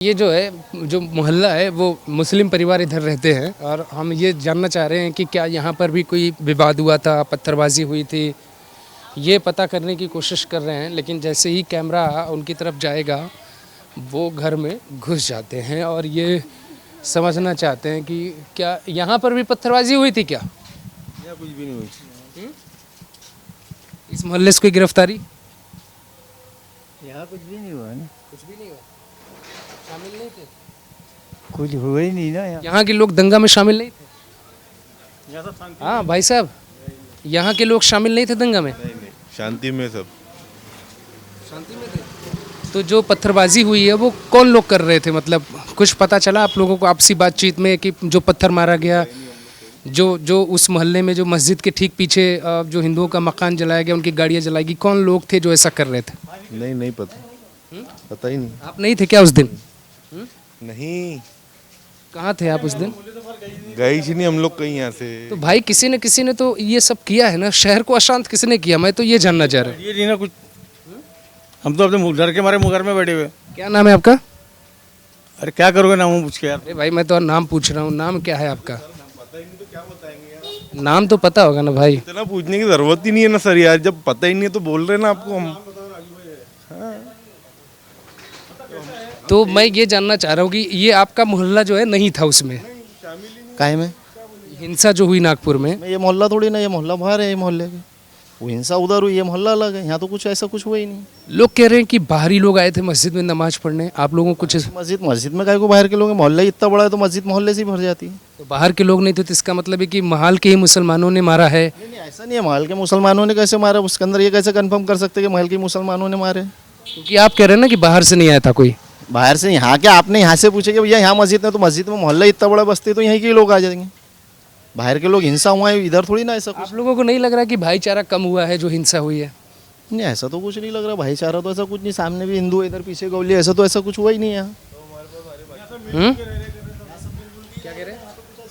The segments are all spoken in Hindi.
ये जो है जो मोहल्ला है वो मुस्लिम परिवार इधर रहते हैं और हम ये जानना चाह रहे हैं कि क्या यहाँ पर भी कोई विवाद हुआ था, पत्थरबाजी हुई थी, ये पता करने की कोशिश कर रहे हैं। लेकिन जैसे ही कैमरा उनकी तरफ जाएगा वो घर में घुस जाते हैं और ये समझना चाहते हैं कि क्या यहाँ पर भी पत्थरबाजी हुई थी क्या? या कुछ भी नहीं हुई। इस मोहल्ले से कोई गिरफ्तारी? यहाँ कुछ भी नहीं हुआ ना, कुछ भी नहीं हुआ, शामिल नहीं थे, कुछ हुआ ही नहीं ना यहाँ के लोग दंगा में शामिल नहीं थे। यहाँ सब शांति हाँ भाई साहब, यहाँ के लोग शामिल नहीं थे दंगा में? नहीं, शांति में सब। शांति में थे। तो जो पत्थरबाजी हुई है वो कौन लोग कर रहे थे, मतलब कुछ पता चला आप लोगों को आपसी बातचीत में कि जो पत्थर मारा गया, जो उस मोहल्ले में जो मस्जिद के ठीक पीछे जो हिंदुओं का मकान जलाया गया, उनकी गाड़ियाँ जलाई गई, कौन लोग थे जो ऐसा कर रहे थे? नहीं पता, पता ही नहीं। आप नहीं थे क्या उस दिन? नहीं, कहाँ थे आप उस दिन? गए ही नहीं हम लोग कहीं यहाँ से। तो भाई किसी ने तो ये सब किया है ना, शहर को अशांत किसने किया, मैं तो ये जानना चाह रहा हूँ। ये नहीं ना कुछ, हम तो अपने डर के मारे घर में बैठे हुए। क्या नाम है आपका? अरे क्या करोगे नाम पूछ के यार। अरे भाई मैं तो नाम पूछ रहा हूँ, नाम क्या है आपका? नाम तो पता होगा ना भाई। इतना पूछने की जरूरत ही नहीं है ना सर यार, जब पता ही नहीं है तो बोल रहे हैं ना आपको हम। तो मैं ये जानना चाह रहा हूँ कि ये आपका मोहल्ला जो है नहीं था उसमें, काहे में हिंसा जो हुई नागपुर में? ये मोहल्ला थोड़ी ना, ये मोहल्ला बाहर है, ये मोहल्ले के वो हिंसा उधर हुई, ये मोहल्ला अलग है। यहाँ तो कुछ ऐसा कुछ हुआ ही नहीं। लोग कह रहे हैं कि बाहरी लोग आए थे मस्जिद में नमाज पढ़ने, आप लोगों को कुछ मस्जिद में काहे को बाहर के लोग हैं? मोहल्ला ही इतना बड़ा है तो मस्जिद मोहल्ले से ही भर जाती है। तो बाहर के लोग नहीं थे तो इसका मतलब है कि महल के ही मुसलमानों ने मारा है? नहीं ऐसा नहीं है, महल के मुसलमानों ने कैसे मारा, उसके अंदर ये कैसे कंफर्म कर सकते हैं कि महल के मुसलमानों ने मारे? क्योंकि आप कह रहे हैं ना कि बाहर से नहीं आया था कोई। बाहर से यहाँ क्या आपने यहाँ से पूछे कि भैया यहाँ मस्जिद है, तो मस्जिद में मोहल्ला इतना बड़ा बस्ती तो यहीं के लोग आ जाएंगे। बाहर के लोग हिंसा हुआ है इधर थोड़ी ना ऐसा कुछ। आप लोगों को नहीं लग रहा कि भाईचारा कम हुआ है जो हिंसा हुई है? नहीं ऐसा तो कुछ नहीं लग रहा, भाईचारा तो ऐसा कुछ नहीं, सामने भी हिंदू है इधर पीछे गौली, ऐसा तो ऐसा कुछ हुआ ही नहीं है। क्या कह रहे हैं?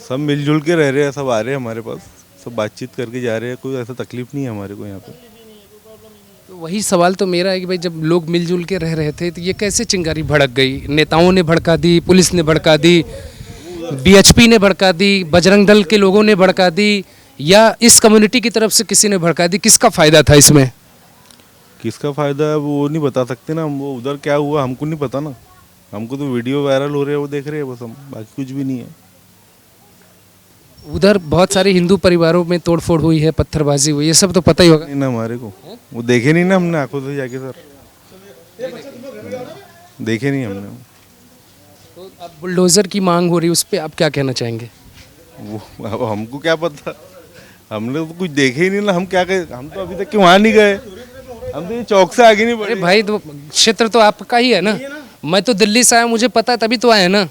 सब मिलजुल के रह रहे हैं, सब आ रहे हैं हमारे पास, सब बातचीत करके जा रहे हैं, कोई ऐसा तकलीफ नहीं है हमारे को यहाँ पे। तो वही सवाल तो मेरा है कि भाई जब लोग मिलजुल के रह रहे थे तो ये कैसे चिंगारी भड़क गई? नेताओं ने भड़का दी, पुलिस ने भड़का दी, बीएचपी ने भड़का दी, बजरंग दल के लोगों ने भड़का दी, या इस कम्युनिटी की तरफ से किसी ने भड़का दी? किसका फायदा था इसमें? किसका फायदा है वो नहीं बता सकते ना हम, वो उधर क्या हुआ हमको नहीं पता ना, हमको तो वीडियो वायरल हो रहे हैं वो देख रहे हैं बस हम, बाकी कुछ भी नहीं है। उधर बहुत सारे हिंदू परिवारों में तोड़फोड़ हुई है, पत्थरबाजी हुई, ये सब तो पता ही होगा। नहीं ना हमारे को, वो देखे नहीं ना हमने आंखों से जाके सर, देखे नहीं हमने। तो अब बुलडोजर की मांग हो रही है, उस पर आप क्या कहना चाहेंगे? वो अब हमको क्या पता, हमने तो कुछ देखे ही नहीं ना, हम क्या करें, हम तो अभी तक वहाँ नहीं गए, हम तो ये चौक से आगे नहीं बढ़े। अरे भाई तो क्षेत्र तो आपका ही है ना, मैं तो दिल्ली से आया, मुझे पता है तभी तो आया ना।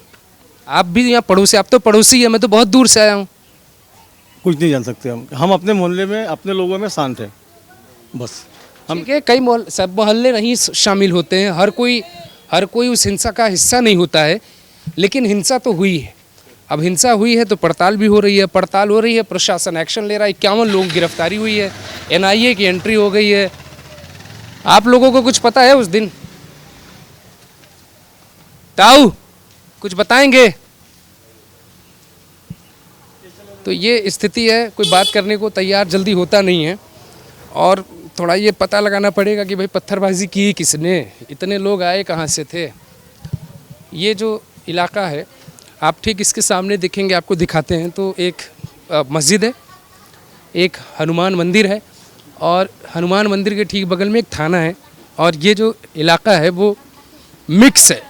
आप भी यहाँ पड़ोसी, आप तो पड़ोसी है, मैं तो बहुत दूर से आया हूँ। कुछ नहीं जान सकते हम अपने मोहल्ले में अपने लोगों में शांत है बस। हम ठीक है, कई सब मोहल्ले नहीं शामिल होते हैं, हर कोई उस हिंसा का हिस्सा नहीं होता है, लेकिन हिंसा तो हुई है। अब हिंसा हुई है तो पड़ताल भी हो रही है, प्रशासन एक्शन ले रहा है, 51 लोग गिरफ्तारी हुई है, एनआईए की एंट्री हो गई है। आप लोगों को कुछ पता है उस दिन? ताऊ कुछ बताएंगे? तो ये स्थिति है, कोई बात करने को तैयार जल्दी होता नहीं है, और थोड़ा ये पता लगाना पड़ेगा कि भाई पत्थरबाजी की किसने, इतने लोग आए कहाँ से थे। ये जो इलाका है आप ठीक इसके सामने दिखेंगे, आपको दिखाते हैं, तो एक मस्जिद है, एक हनुमान मंदिर है, और हनुमान मंदिर के ठीक बगल में एक थाना है, और ये जो इलाका है वो मिक्स है।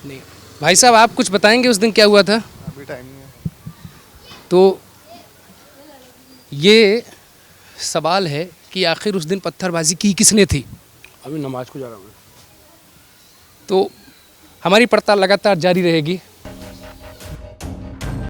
नहीं भाई साहब, आप कुछ बताएंगे उस दिन क्या हुआ था? अभी टाइम नहीं है। तो ये सवाल है कि आखिर उस दिन पत्थरबाजी की किसने थी? अभी नमाज को जा रहा हूँ। तो हमारी पड़ताल लगातार जारी रहेगी।